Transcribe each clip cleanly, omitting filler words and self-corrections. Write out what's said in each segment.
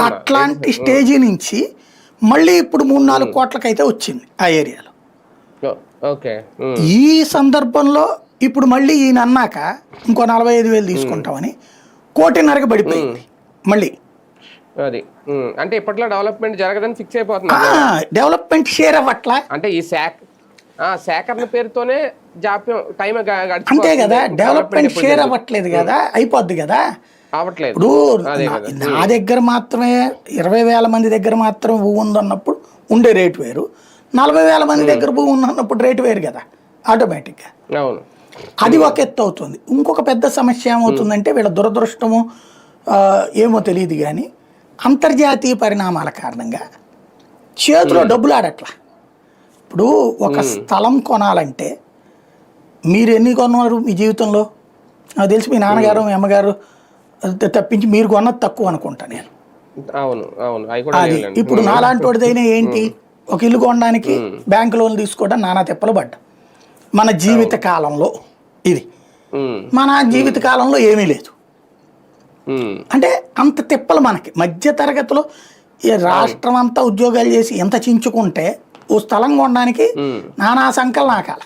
అట్లాంటి స్టేజీ నుంచి మళ్ళీ ఇప్పుడు 3-4 కోట్లకైతే వచ్చింది ఆ ఏరియాలో. ఈ సందర్భంలో ఇప్పుడు మళ్ళీ ఈయన అన్నాక ఇంకో 45,000 తీసుకుంటామని 1.5 పడిపోయింది మళ్ళీ. అది అంటే ఇప్పట్లో డెవలప్మెంట్ జరగదని ఫిక్స్ అయిపోతుంది. డెవలప్మెంట్ షేర్ అవ్వట్లా అంటే ఈ సేకరణ పేరుతోనే జాప్యం టైం అంతే కదా. డెవలప్మెంట్ షేర్ అవ్వట్లేదు కదా, అయిపోద్ది కదా. ఇప్పుడు నా దగ్గర మాత్రమే 20,000 మంది దగ్గర మాత్రం భూమి ఉందన్నప్పుడు ఉండే రేటు వేరు, 40,000 మంది దగ్గర భూమి ఉందన్నప్పుడు రేటు వేరు కదా ఆటోమేటిక్గా. అది ఒక ఎత్తు అవుతుంది. ఇంకొక పెద్ద సమస్య ఏమవుతుందంటే వీళ్ళ దురదృష్టము ఏమో తెలియదు కానీ అంతర్జాతీయ పరిణామాల కారణంగా చేతిలో డబ్బులు ఆడట్లా. ఇప్పుడు ఒక స్థలం కొనాలంటే మీరు ఎన్ని కొన్నారు మీ జీవితంలో నాకు తెలిసి మీ నాన్నగారు మీ అమ్మగారు తప్పించి మీరు కొన్నది తక్కువ అనుకుంటా నేను. అది ఇప్పుడు నాలాంటి వాడిదైనా ఏంటి, ఒక ఇల్లు కొనడానికి బ్యాంకు లోన్లు తీసుకోవడం నానా తిప్పలు పడ్డా మన జీవిత కాలంలో. ఇది మన జీవిత కాలంలో ఏమీ లేదు. అంటే అంత తిప్పలు మనకి మధ్య తరగతిలో ఈ రాష్ట్రం అంతా ఉద్యోగాలు చేసి ఎంత చించుకుంటే ఓ స్థలం కొనడానికి నానా సంకలు నాకాల.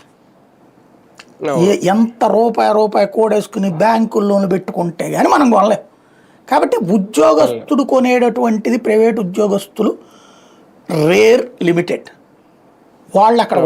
ఎంత రూపాయి కూడేసుకుని బ్యాంకుల్లోనూ పెట్టుకుంటే కానీ మనం కొనలేం. కాబట్టి ఉద్యోగస్తుడు కొనేటటువంటిది ప్రైవేట్ ఉద్యోగస్తులు రేర్ లిమిటెడ్ వాళ్ళు అక్కడ